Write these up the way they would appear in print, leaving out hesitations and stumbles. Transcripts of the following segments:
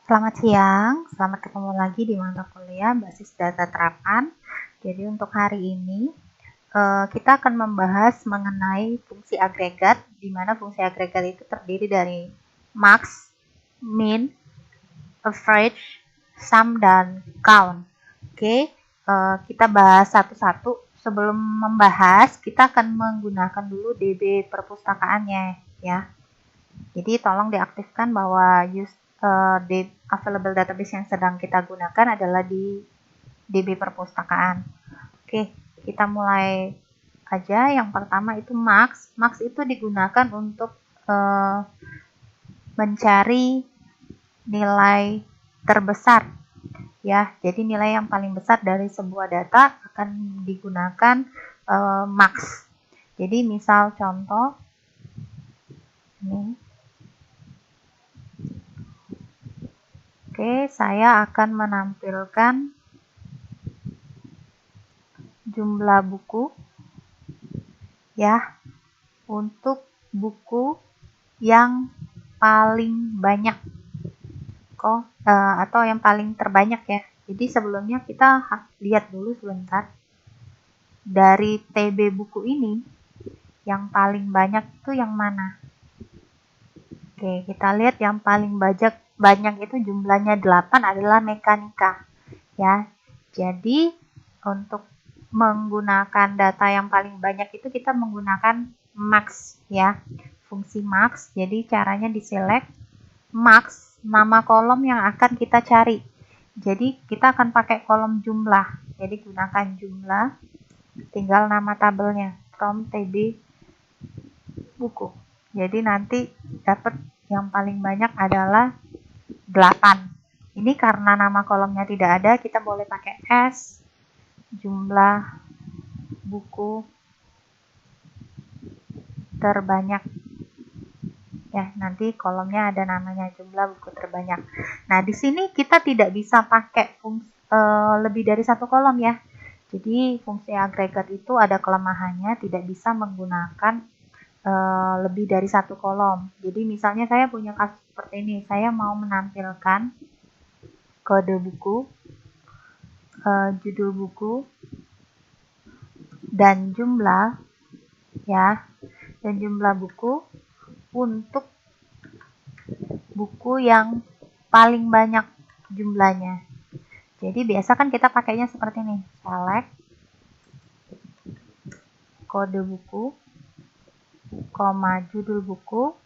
Selamat siang, selamat ketemu lagi di mata kuliah basis data terapan. Jadi untuk hari ini kita akan membahas mengenai fungsi agregat, di mana fungsi agregat itu terdiri dari max, min, average, sum, dan count. Oke, kita bahas satu-satu. Sebelum membahas, kita akan menggunakan dulu DB perpustakaannya ya. Jadi tolong diaktifkan bahwa the available database yang sedang kita gunakan adalah di DB perpustakaan. Oke, kita mulai aja. Yang pertama itu max. Max itu digunakan untuk mencari nilai terbesar ya. Jadi nilai yang paling besar dari sebuah data akan digunakan max. Jadi misal contoh ini. Oke, saya akan menampilkan jumlah buku ya untuk buku yang paling banyak atau yang paling terbanyak ya. Jadi sebelumnya kita lihat dulu sebentar dari TB buku ini yang paling banyak itu yang mana. Oke, kita lihat yang paling banyak itu jumlahnya 8 adalah mekanika ya. Jadi untuk menggunakan data yang paling banyak itu kita menggunakan max ya, fungsi max. Jadi caranya di select max, nama kolom yang akan kita cari. Jadi kita akan pakai kolom jumlah. Jadi gunakan jumlah, tinggal nama tabelnya from TB buku. Jadi nanti dapat yang paling banyak adalah 8. Ini karena nama kolomnya tidak ada, kita boleh pakai S jumlah buku terbanyak ya. Nanti kolomnya ada namanya jumlah buku terbanyak. Nah, di sini kita tidak bisa pakai fungsi lebih dari satu kolom ya. Jadi fungsi agregat itu ada kelemahannya, tidak bisa menggunakan lebih dari satu kolom. Jadi misalnya saya punya kasus seperti ini, saya mau menampilkan kode buku, judul buku, dan jumlah ya, dan jumlah buku untuk buku yang paling banyak jumlahnya. Jadi biasa kan kita pakainya seperti ini, select kode buku, judul buku,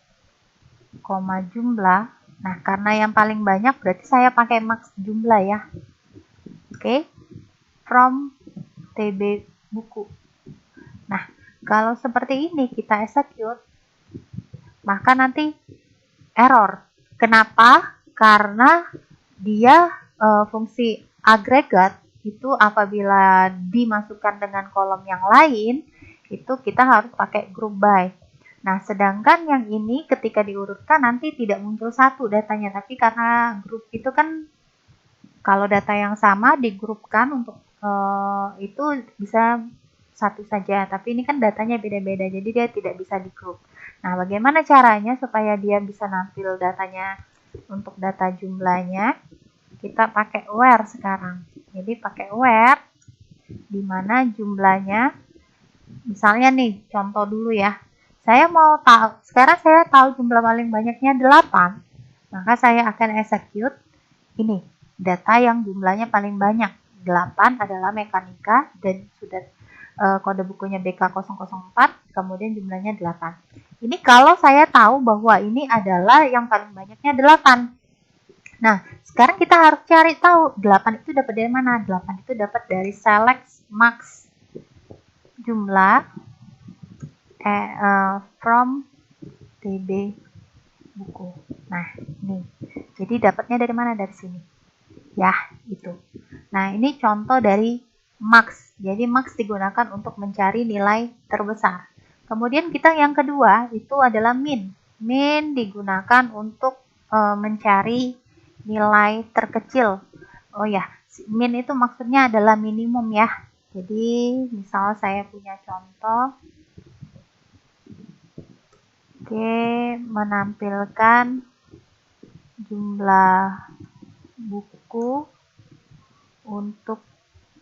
jumlah. Nah, karena yang paling banyak berarti saya pakai max jumlah ya. Oke, from TB buku. Nah, kalau seperti ini kita execute, maka nanti error. Kenapa? Karena dia fungsi agregat itu apabila dimasukkan dengan kolom yang lain, itu kita harus pakai group by. Nah, sedangkan yang ini ketika diurutkan nanti tidak muncul satu datanya, tapi karena grup itu kan kalau data yang sama digrupkan untuk itu bisa satu saja, tapi ini kan datanya beda-beda, jadi dia tidak bisa digrup. Nah, bagaimana caranya supaya dia bisa nampil datanya untuk data jumlahnya? Kita pakai where sekarang. Jadi pakai where di mana jumlahnya, misalnya nih, contoh dulu ya. Saya mau tahu, sekarang saya tahu jumlah paling banyaknya 8, maka saya akan execute ini, data yang jumlahnya paling banyak. 8 adalah mekanika dan sudah kode bukunya BK004, kemudian jumlahnya 8. Ini kalau saya tahu bahwa ini adalah yang paling banyaknya 8. Nah, sekarang kita harus cari tahu 8 itu dapat dari mana? 8 itu dapat dari select max jumlah from TB buku. Nah, ini. Jadi dapatnya dari mana? Dari sini. Ya, itu. Nah, ini contoh dari max. Jadi max digunakan untuk mencari nilai terbesar. Kemudian kita yang kedua itu adalah min. Min digunakan untuk mencari nilai terkecil. Oh ya, min itu maksudnya adalah minimum ya. Jadi misal saya punya contoh, oke, menampilkan jumlah buku untuk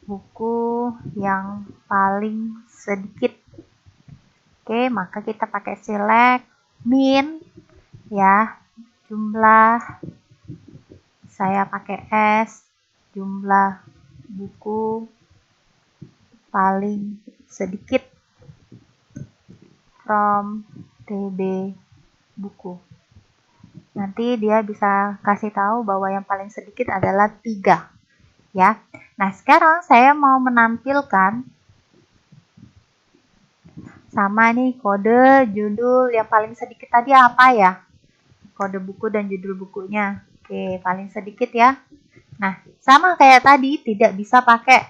buku yang paling sedikit. Oke, maka kita pakai select min ya, jumlah, saya pakai S, jumlah buku paling sedikit from TB buku. Nanti dia bisa kasih tahu bahwa yang paling sedikit adalah 3 ya. Nah, sekarang saya mau menampilkan sama nih kode judul yang paling sedikit tadi apa ya? Kode buku dan judul bukunya. Oke, paling sedikit ya. Nah, sama kayak tadi, tidak bisa pakai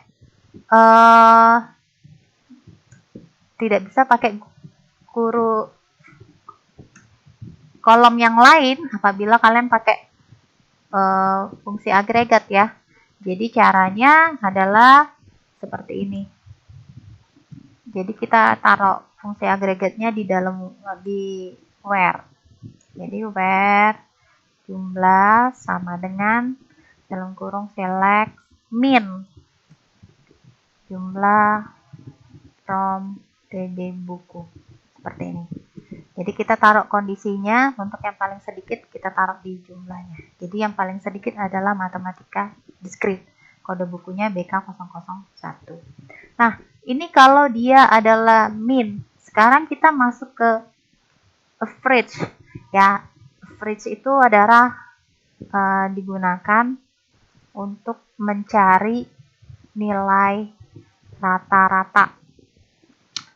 kolom yang lain apabila kalian pakai fungsi agregat ya. Jadi caranya adalah seperti ini. Jadi kita taruh fungsi agregatnya di dalam where. Jadi where jumlah sama dengan dalam kurung select min jumlah from TB buku. Seperti ini. Jadi kita taruh kondisinya untuk yang paling sedikit kita taruh di jumlahnya. Jadi yang paling sedikit adalah matematika discrete. Kode bukunya BK001. Nah, ini kalau dia adalah min. Sekarang kita masuk ke average. Ya, average itu adalah digunakan untuk mencari nilai rata-rata.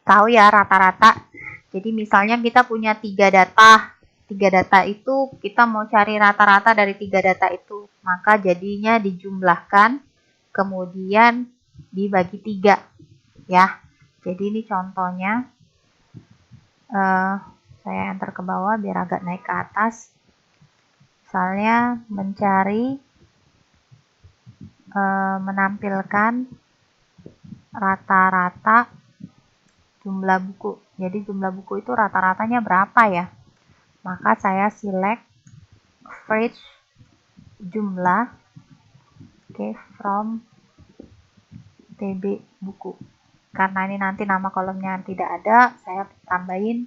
Tahu ya rata-rata. Jadi misalnya kita punya 3 data. 3 data itu kita mau cari rata-rata dari 3 data itu. Maka jadinya dijumlahkan, kemudian dibagi 3. Ya, jadi ini contohnya. Saya enter ke bawah biar agak naik ke atas. Misalnya mencari, menampilkan rata-rata jumlah buku. Jadi jumlah buku itu rata-ratanya berapa ya? Maka saya select average jumlah, from TB buku. Karena ini nanti nama kolomnya tidak ada, saya tambahin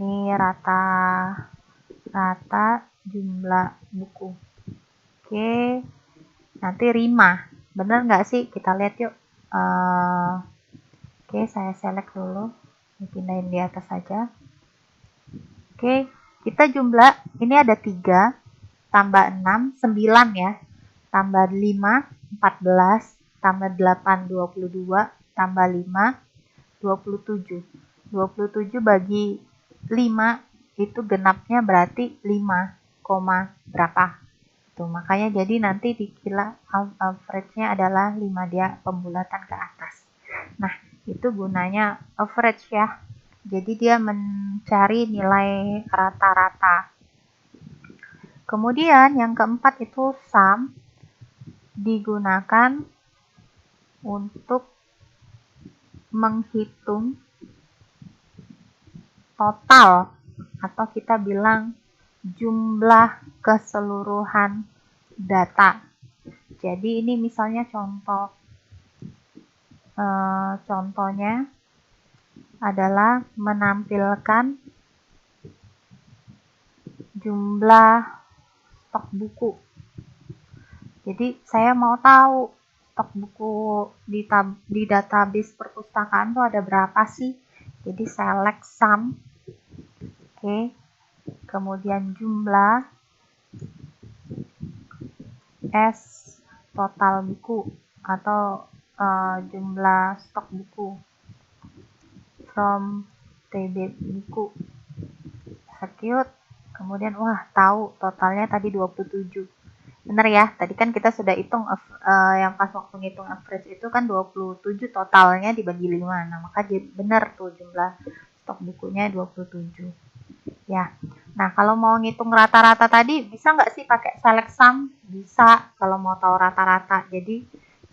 ini rata jumlah buku. Oke, nanti Rima. Bener nggak sih? Kita lihat yuk. Oke, saya select dulu. Pindahin di atas saja. Oke, kita jumlah. Ini ada 3, tambah 6, 9 ya. Tambah 5, 14. Tambah 8, 22. Tambah 5, 27. 27 bagi 5 itu genapnya berarti 5, berapa. Tuh, makanya jadi nanti dikira average-nya adalah 5 dia pembulatan ke atas. Nah, itu gunanya average ya. Jadi dia mencari nilai rata-rata. Kemudian yang keempat itu sum digunakan untuk menghitung total atau kita bilang jumlah keseluruhan data. Jadi ini misalnya contohnya adalah menampilkan jumlah stok buku. Jadi saya mau tahu stok buku di database perpustakaan itu ada berapa sih? Jadi select sum. Oke. Kemudian jumlah S total buku atau jumlah stok buku from TB buku. Execute. Kemudian tahu totalnya tadi 27. Benar ya, tadi kan kita sudah hitung yang pas waktu ngitung average itu kan 27 totalnya dibagi 5. Nah, maka benar tuh jumlah stok bukunya 27. Ya. Nah, kalau mau ngitung rata-rata tadi bisa nggak sih pakai select sum? Bisa kalau mau tahu rata-rata. Jadi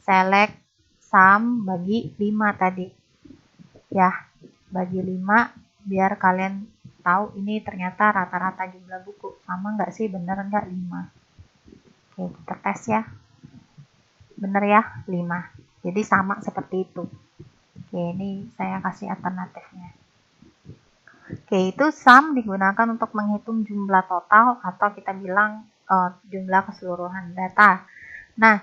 select sum bagi 5 tadi. Ya, bagi 5 biar kalian tahu ini ternyata rata-rata jumlah buku. Sama nggak sih? Benar nggak 5? Oke, kita tes ya. Bener ya, 5. Jadi sama seperti itu. Oke, ini saya kasih alternatifnya. Oke, itu sum digunakan untuk menghitung jumlah total atau kita bilang jumlah keseluruhan data. Nah,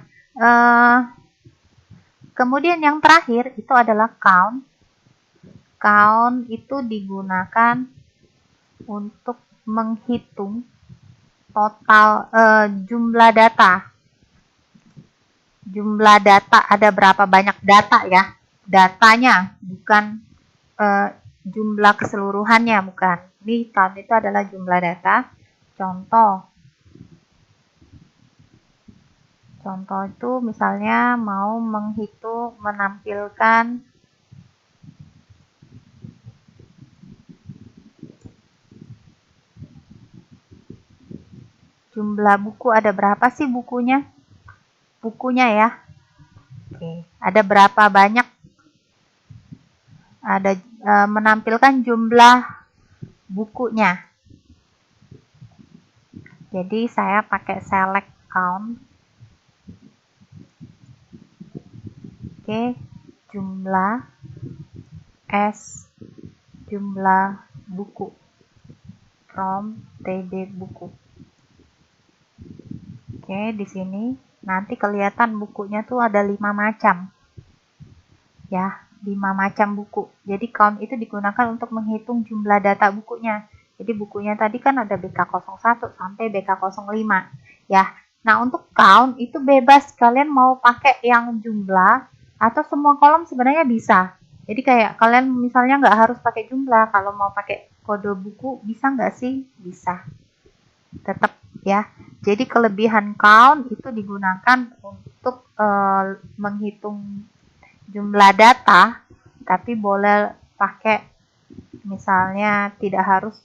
kemudian yang terakhir itu adalah count. Count itu digunakan untuk menghitung total jumlah data. Jumlah data, ada berapa banyak data ya? Datanya, bukan jumlah keseluruhannya, bukan. Ini count itu adalah jumlah data. Contoh itu misalnya mau menghitung, menampilkan jumlah buku, ada berapa sih bukunya? Bukunya ya. Oke, ada berapa banyak? Ada menampilkan jumlah bukunya. Jadi saya pakai select count. Oke, jumlah S jumlah buku from TB buku. Oke, di sini nanti kelihatan bukunya tuh ada 5 macam. Ya, 5 macam buku. Jadi count itu digunakan untuk menghitung jumlah data bukunya. Jadi bukunya tadi kan ada BK01 sampai BK05. Ya. Nah, untuk count itu bebas, kalian mau pakai yang jumlah atau semua kolom sebenarnya bisa. Jadi kayak kalian misalnya nggak harus pakai jumlah, kalau mau pakai kode buku bisa nggak sih? Bisa. Tetap ya. Jadi kelebihan count itu digunakan untuk menghitung jumlah data, tapi boleh pakai misalnya tidak harus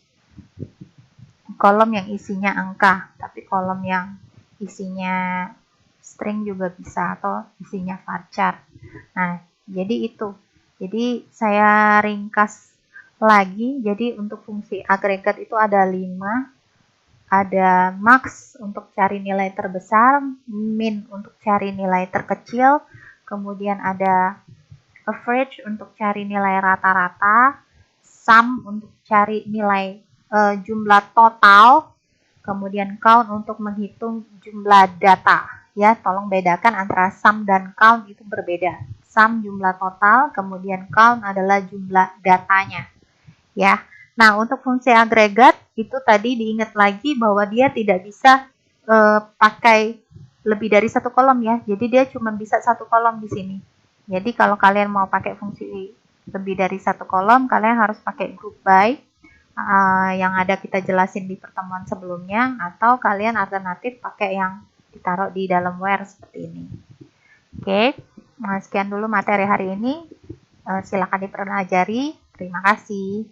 kolom yang isinya angka, tapi kolom yang isinya string juga bisa, atau isinya varchar. Nah, jadi itu. Jadi saya ringkas lagi. Jadi untuk fungsi agregat itu ada 5. Ada max untuk cari nilai terbesar, min untuk cari nilai terkecil, kemudian ada average untuk cari nilai rata-rata, sum untuk cari nilai jumlah total, kemudian count untuk menghitung jumlah data. Ya, tolong bedakan antara sum dan count, itu berbeda. Sum jumlah total, kemudian count adalah jumlah datanya. Ya. Nah, untuk fungsi agregat itu tadi diingat lagi bahwa dia tidak bisa pakai lebih dari satu kolom ya. Jadi dia cuma bisa satu kolom di sini. Jadi kalau kalian mau pakai fungsi lebih dari satu kolom, kalian harus pakai group by yang ada kita jelasin di pertemuan sebelumnya, atau kalian alternatif pakai yang ditaruh di dalam where seperti ini. Oke, nah sekian dulu materi hari ini. Silakan dipelajari. Terima kasih.